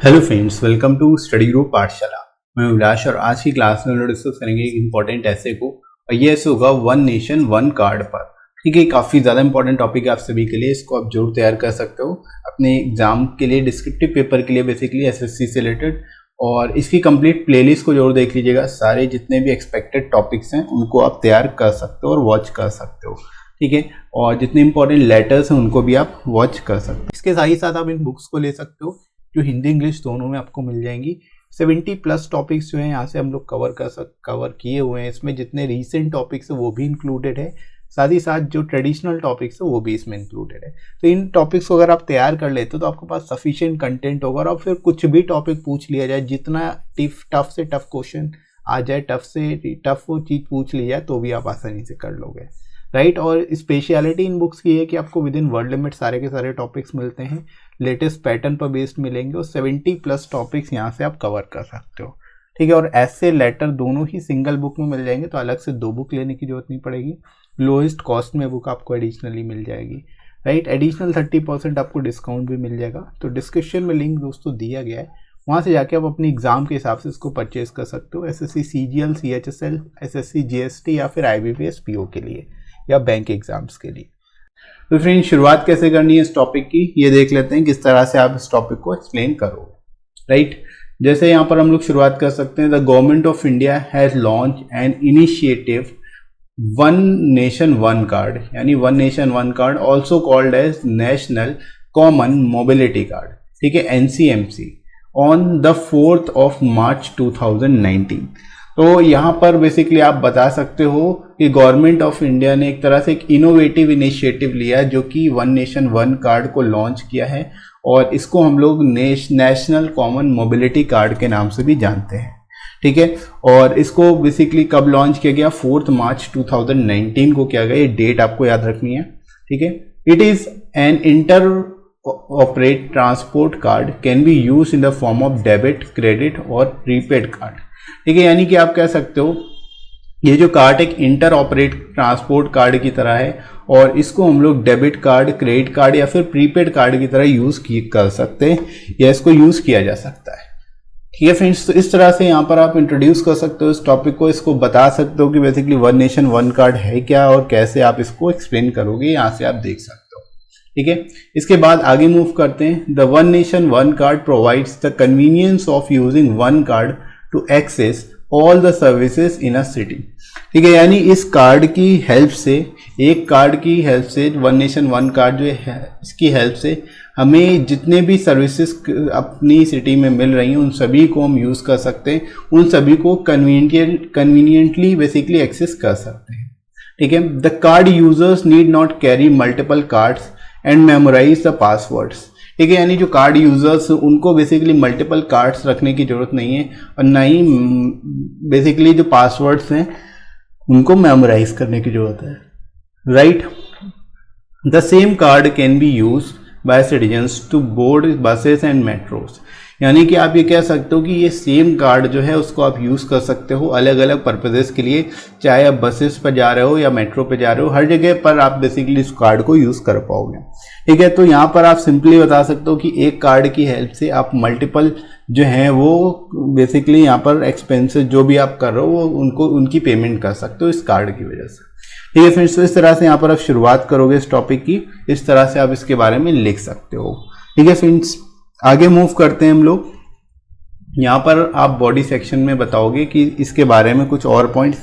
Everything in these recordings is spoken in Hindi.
Hello friends, welcome to study group Pathshala. मैं अभिलाष और आज की क्लास में हम लोग डिस्कस करेंगे एक इंपॉर्टेंट ऐसे को, और ये ऐसे होगा वन नेशन वन कार्ड पर। ठीक है, काफ़ी ज़्यादा इंपॉर्टेंट टॉपिक है आप सभी के लिए। इसको आप जरूर तैयार कर सकते हो अपने एग्जाम के लिए, डिस्क्रिप्टिव पेपर के लिए, बेसिकली एसएससी से रिलेटेड। और इसकी कंप्लीट प्लेलिस्ट को जरूर देख लीजिएगा। सारे जितने भी एक्सपेक्टेड टॉपिक्स हैं उनको आप तैयार कर सकते हो और वॉच कर सकते हो। ठीक है, और जितने इंपॉर्टेंट लेटर्स हैं उनको भी आप वॉच कर सकते हो। इसके साथ ही साथ आप इन बुक्स को ले सकते हो जो हिंदी इंग्लिश दोनों में आपको मिल जाएंगी। 70+ टॉपिक्स जो हैं यहाँ से हम लोग कवर किए हुए हैं। इसमें जितने रीसेंट टॉपिक्स हैं वो भी इंक्लूडेड है, साथ ही साथ जो ट्रेडिशनल टॉपिक्स है वो भी इसमें इंक्लूडेड है। तो इन टॉपिक्स को अगर आप तैयार कर लेते हो तो आपके पास सफिशिएंट कंटेंट होगा। और फिर कुछ भी टॉपिक पूछ लिया जाए, जितना टफ से टफ क्वेश्चन आ जाए, टफ से टफ वो चीज़ पूछ ली जाए तो भी आप आसानी से कर लोगे, राइट। और स्पेशलिटी इन बुक्स की है कि आपको विद इन वर्ड लिमिट सारे के सारे टॉपिक्स मिलते हैं, लेटेस्ट पैटर्न पर बेस्ड मिलेंगे, और 70+ टॉपिक्स यहाँ से आप कवर कर सकते हो। ठीक है, और ऐसे लेटर दोनों ही सिंगल बुक में मिल जाएंगे, तो अलग से 2 बुक लेने की जरूरत नहीं पड़ेगी। लोएस्ट कॉस्ट में बुक आपको एडिशनली मिल जाएगी, राइट। एडिशनल 30% आपको डिस्काउंट भी मिल जाएगा। तो डिस्क्रिप्शन में लिंक दोस्तों दिया गया है, वहाँ से जाके आप अपने एग्जाम के हिसाब से इसको परचेज कर सकते हो। SSC CGL, CHSL, SSC GST या फिर आईबीपीएस पीओ के लिए या बैंक एग्जाम्स के लिए। तो फ्रेंड्स, शुरुआत कैसे करनी है इस टॉपिक की, ये देख लेते हैं किस तरह से आप इस टॉपिक को एक्सप्लेन करोगे, राइट। जैसे यहाँ पर हम लोग शुरुआत कर सकते हैं। The government of India has launch an initiative one nation one card, यानी one nation one card, also called as national common mobility card, ठीक है, एनसीएमसी, ऑन द 4 मार्च 2019। तो यहाँ पर बेसिकली आप बता सकते हो कि गवर्नमेंट ऑफ इंडिया ने एक तरह से एक इनोवेटिव इनिशिएटिव लिया जो कि वन नेशन वन कार्ड को लॉन्च किया है, और इसको हम लोग नेशनल कॉमन मोबिलिटी कार्ड के नाम से भी जानते हैं। ठीक है, और इसको बेसिकली कब लॉन्च किया गया? 4 मार्च 2019 को किया गया। ये डेट आपको याद रखनी है, ठीक है। It is an inter operate transport card, can be use in the form of debit, credit और प्रीपेड कार्ड। ठीक है, यानी कि आप कह सकते हो ये जो कार्ड एक इंटर ऑपरेट ट्रांसपोर्ट कार्ड की तरह है, और इसको हम लोग डेबिट कार्ड, क्रेडिट कार्ड या फिर प्रीपेड कार्ड की तरह यूज कर सकते हैं, या इसको यूज किया जा सकता है। ठीक है फ्रेंड्स, तो इस तरह से यहाँ पर आप इंट्रोड्यूस कर सकते हो इस टॉपिक को। इसको बता सकते हो कि basically one nation one card है क्या और कैसे आप इसको एक्सप्लेन करोगे, यहाँ से आप देख सकते हो। ठीक है, इसके बाद आगे मूव करते हैं। The one nation one card provides the convenience of using one card to access all the services in a city. ठीक है, यानी इस कार्ड की हेल्प से, एक कार्ड की हेल्प से, वन नेशन वन कार्ड जो है इसकी हेल्प से हमें जितने भी सर्विसेज अपनी सिटी में मिल रही हैं उन सभी को हम यूज़ कर सकते हैं, उन सभी को कन्वीनियंटली बेसिकली एक्सेस कर सकते हैं। ठीक है, the card users need not carry multiple cards and memorise the passwords. ठीक है, यानी जो कार्ड यूजर्स उनको बेसिकली मल्टीपल कार्ड्स रखने की जरूरत नहीं है, और ना ही बेसिकली जो पासवर्ड्स हैं उनको मेमोराइज करने की जरूरत है, right. The same card can be use by citizens to board buses and metros, यानी कि आप ये कह सकते हो कि ये सेम कार्ड जो है उसको आप यूज़ कर सकते हो अलग अलग पर्पजेस के लिए, चाहे आप बसेस पर जा रहे हो या मेट्रो पे जा रहे हो, हर जगह पर आप बेसिकली इस कार्ड को यूज़ कर पाओगे। ठीक है, तो यहाँ पर आप सिंपली बता सकते हो कि एक कार्ड की हेल्प से आप मल्टीपल जो हैं वो बेसिकली यहाँ पर एक्सपेंसेस जो भी आप कर रहे हो वो उनकी पेमेंट कर सकते हो इस कार्ड की वजह से। ठीक है फ्रेंड्स, तो इस तरह से यहाँ पर आप शुरुआत करोगे इस टॉपिक की, इस तरह से आप इसके बारे में लिख सकते हो। ठीक है फ्रेंड्स, आगे मूव करते हैं हम लोग। यहाँ पर आप बॉडी सेक्शन में बताओगे कि इसके बारे में कुछ और पॉइंट्स,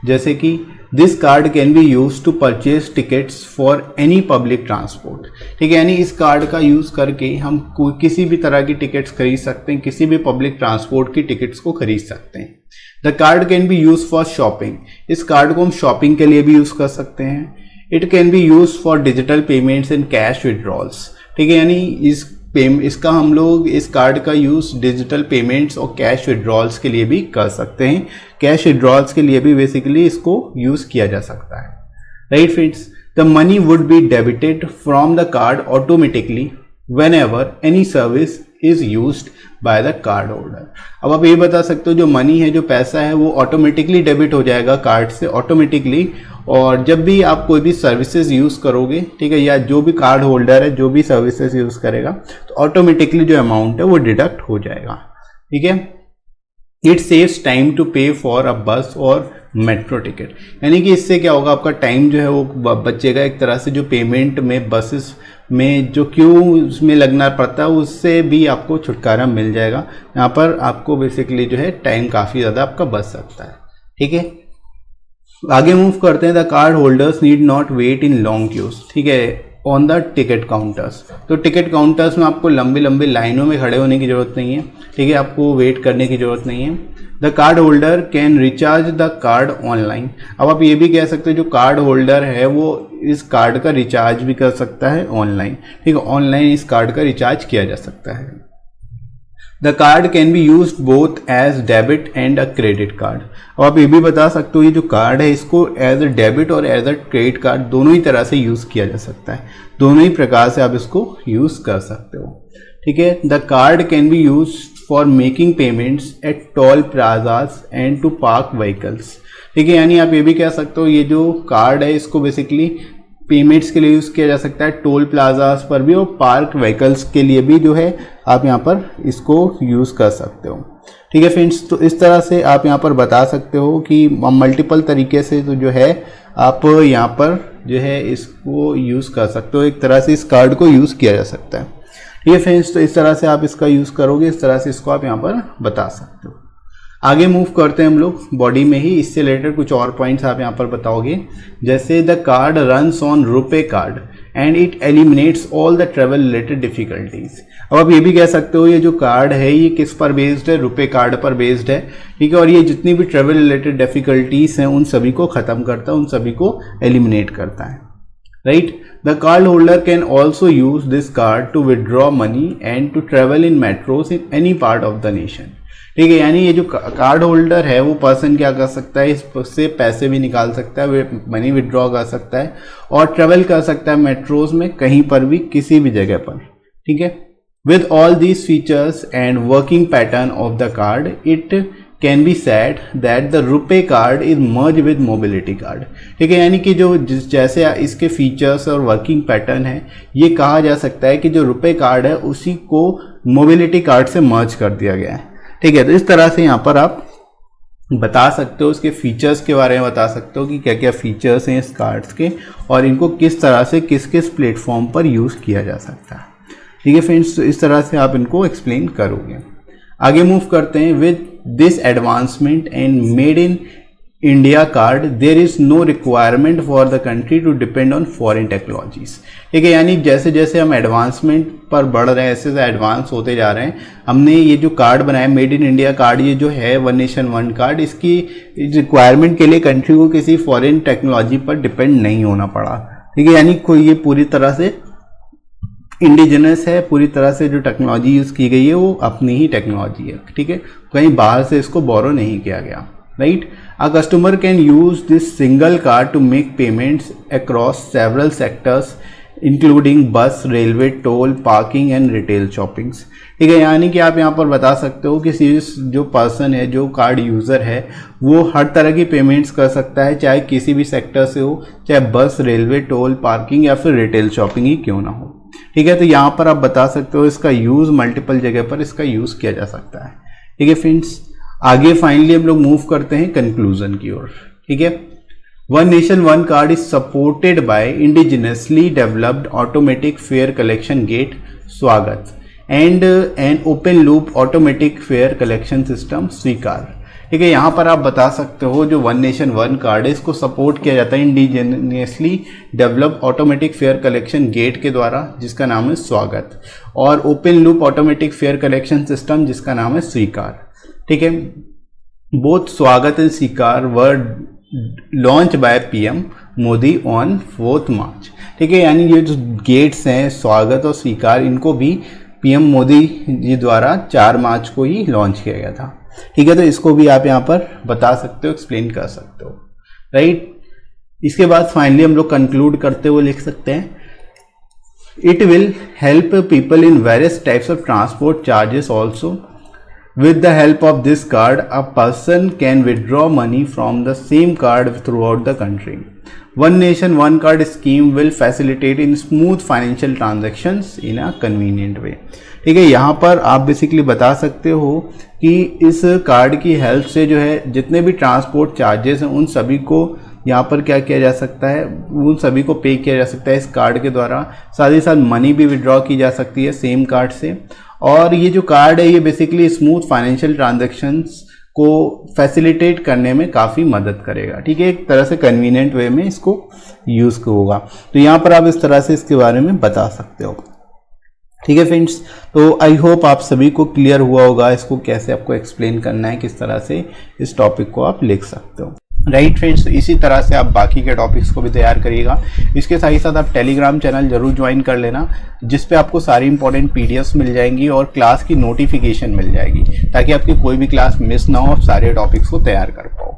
जैसे कि this card can be use to purchase tickets for any public transport. ठीक है, यानी इस कार्ड का यूज करके हम किसी भी तरह की टिकट्स खरीद सकते हैं, किसी भी पब्लिक ट्रांसपोर्ट की टिकट्स को खरीद सकते हैं। The card can be use for shopping, इस कार्ड को हम शॉपिंग के लिए भी यूज कर सकते हैं। It can be use for digital payments and cash withdrawals. ठीक है, यानी इसका हम लोग इस कार्ड का यूज डिजिटल पेमेंट्स और कैश विड्रॉल्स के लिए भी कर सकते हैं। कैश विड्रॉल्स के लिए भी बेसिकली इसको यूज किया जा सकता है, right friends. The money would be debited from the card automatically whenever any service is used by the card holder. अब आप ये बता सकते हो जो मनी है, जो पैसा है, वो ऑटोमेटिकली डेबिट हो जाएगा कार्ड से ऑटोमेटिकली, और जब भी आप कोई भी सर्विसेज यूज़ करोगे, ठीक है, या जो भी कार्ड होल्डर है जो भी सर्विसेज यूज़ करेगा तो ऑटोमेटिकली जो अमाउंट है वो डिडक्ट हो जाएगा, ठीक है। इट सेव्स टाइम टू पे फॉर अ बस और मेट्रो टिकट, यानी कि इससे क्या होगा, आपका टाइम जो है वो बचेगा एक तरह से। जो पेमेंट में बसेस में जो क्यू उसमें लगना पड़ता है उससे भी आपको छुटकारा मिल जाएगा। यहाँ पर आपको बेसिकली जो है टाइम काफ़ी ज़्यादा आपका बच सकता है, ठीक है। आगे मूव करते हैं। The card holders need not wait in long queues, ठीक है, ऑन द टिकट काउंटर्स। तो टिकट काउंटर्स में आपको लंबी लंबी लाइनों में खड़े होने की जरूरत नहीं है, ठीक है, आपको वेट करने की जरूरत नहीं है। The card holder can recharge the card online. अब आप ये भी कह सकते हो जो कार्ड होल्डर है वो इस कार्ड का रिचार्ज भी कर सकता है ऑनलाइन, ठीक है, ऑनलाइन इस कार्ड का रिचार्ज किया जा सकता है। The card can be use both as debit and a credit card. अब आप ये भी बता सकते हो ये जो कार्ड है इसको एज अ डेबिट और एज अ क्रेडिट कार्ड दोनों ही तरह से यूज किया जा सकता है, दोनों ही प्रकार से आप इसको यूज कर सकते हो, ठीक है। The card can be use for making payments at toll plazas and to park vehicles, ठीक है, यानी आप ये भी कह सकते हो ये जो कार्ड है इसको बेसिकली पेमेंट्स के लिए यूज़ किया जा सकता है, टोल प्लाजास पर भी और पार्क व्हीकल्स के लिए भी जो है आप यहाँ पर इसको यूज़ कर सकते हो, ठीक है फ्रेंड्स। तो इस तरह से आप यहाँ पर बता सकते हो कि मल्टीपल तरीके से तो जो है आप यहाँ पर जो है इसको यूज़ कर सकते हो, एक तरह से इस कार्ड को यूज़ किया जा सकता है, ठीक है फ्रेंड्स। तो इस तरह से आप इसका यूज़ करोगे, इस तरह से इसको आप यहाँ पर बता सकते हो। आगे मूव करते हैं हम लोग बॉडी में ही, इससे रिलेटेड कुछ और पॉइंट्स आप यहाँ पर बताओगे, जैसे the card runs on RuPay card and it eliminates all the travel related difficulties. अब आप ये भी कह सकते हो ये जो कार्ड है ये किस पर बेस्ड है, रुपे कार्ड पर बेस्ड है, ठीक है, और ये जितनी भी ट्रेवल रिलेटेड डिफिकल्टीज हैं उन सभी को खत्म करता है, उन सभी को एलिमिनेट करता है, right. The card holder can also use this card to withdraw money and to travel in metros in any part of the nation, ठीक है, यानी ये जो कार्ड होल्डर है वो पर्सन क्या कर सकता है, इससे पैसे भी निकाल सकता है, मनी विड्रॉ कर सकता है और ट्रेवल कर सकता है मेट्रोज में कहीं पर भी किसी भी जगह पर, ठीक है। With all these features and working pattern of the card it can be said that the RuPay card is merge with mobility card, ठीक है, यानी कि जो जैसे इसके फीचर्स और वर्किंग पैटर्न है ये कहा जा सकता है कि जो रुपे कार्ड है उसी को मोबिलिटी कार्ड से मर्ज कर दिया गया है, ठीक है। तो इस तरह से यहाँ पर आप बता सकते हो, उसके फीचर्स के बारे में बता सकते हो कि क्या क्या फीचर्स हैं इस कार्ड्स के और इनको किस तरह से किस किस प्लेटफॉर्म पर यूज़ किया जा सकता है, ठीक है फ्रेंड्स। तो इस तरह से आप इनको एक्सप्लेन करोगे। आगे मूव करते हैं। With this advancement and made in India card there is no requirement for the country to depend on foreign technologies, ठीक है, यानी जैसे जैसे हम एडवांसमेंट पर बढ़ रहे हैं ऐसे ऐसे एडवांस होते जा रहे हैं। हमने ये जो कार्ड बनाया मेड इन इंडिया कार्ड, ये जो है वन नेशन वन कार्ड, इसकी रिक्वायरमेंट के लिए कंट्री को किसी फॉरेन टेक्नोलॉजी पर डिपेंड नहीं होना पड़ा, ठीक है, यानी कोई ये पूरी तरह से इंडिजिनस है, पूरी तरह से जो टेक्नोलॉजी यूज़ की गई है वो अपनी ही टेक्नोलॉजी है, ठीक है, कहीं बाहर से इसको बोरो नहीं किया गया, right. A customer can use this single card to make payments across several sectors including bus, railway, toll, parking and retail shoppings, ठीक है, यानी कि आप यहाँ पर बता सकते हो कि जो पर्सन है, जो कार्ड यूज़र है वो हर तरह की पेमेंट्स कर सकता है, चाहे किसी भी सेक्टर से हो, चाहे बस, रेलवे, टोल, पार्किंग या फिर रिटेल शॉपिंग ही क्यों ना हो, ठीक है। तो यहाँ पर आप बता सकते हो इसका यूज़ मल्टीपल जगह पर इसका यूज़ किया जा सकता है, ठीक है फ्रेंड्स। आगे फाइनली हम लोग मूव करते हैं कंक्लूजन की ओर, ठीक है। One nation one card is supported by indigenously developed automatic fare collection gate Swagat and an open loop automatic fare collection system Swikar, ठीक है। यहाँ पर आप बता सकते हो जो वन नेशन वन कार्ड है इसको सपोर्ट किया जाता है indigenously develop automatic fare collection gate के द्वारा जिसका नाम है स्वागत, और open loop automatic fare collection system जिसका नाम है स्वीकार, ठीक है। Both Swagat and Swikar were launch by PM Modi on 4 March, ठीक है, यानी ये जो गेट्स हैं स्वागत और स्वीकार इनको भी पीएम मोदी जी द्वारा 4 मार्च को ही लॉन्च किया गया था, ठीक है। तो इसको भी आप यहाँ पर बता सकते हो, एक्सप्लेन कर सकते हो, राइट। इसके बाद फाइनली हम लोग कंक्लूड करते हुए लिख सकते हैं It will help people in various types of transport charges also. With the help of this card, a person can withdraw money from the same card throughout the country. One nation, one card scheme will facilitate in smooth financial transactions in a convenient way. ठीक है, यहाँ पर आप बेसिकली बता सकते हो कि इस कार्ड की हेल्प से जो है जितने भी ट्रांसपोर्ट चार्जेस हैं उन सभी को यहाँ पर क्या किया जा सकता है, उन सभी को पे किया जा सकता है इस कार्ड के द्वारा। साथ ही साथ मनी भी विड्रॉ की जा सकती है सेम कार्ड से। और ये जो कार्ड है ये बेसिकली स्मूथ फाइनेंशियल ट्रांजैक्शंस को फैसिलिटेट करने में काफ़ी मदद करेगा। ठीक है, एक तरह से कन्वीनियंट वे में इसको यूज़ होगा। तो यहाँ पर आप इस तरह से इसके बारे में बता सकते हो। ठीक है फ्रेंड्स, तो आई होप आप सभी को क्लियर हुआ होगा इसको कैसे आपको एक्सप्लेन करना है, किस तरह से इस टॉपिक को आप लिख सकते हो। राइट फ्रेंड्स, इसी तरह से आप बाकी के टॉपिक्स को भी तैयार करिएगा। इसके साथ ही साथ आप टेलीग्राम चैनल जरूर ज्वाइन कर लेना, जिस पे आपको सारी इंपॉर्टेंट पीडीएफ्स मिल जाएंगी और क्लास की नोटिफिकेशन मिल जाएगी, ताकि आपकी कोई भी क्लास मिस ना हो, आप सारे टॉपिक्स को तैयार कर पाओ।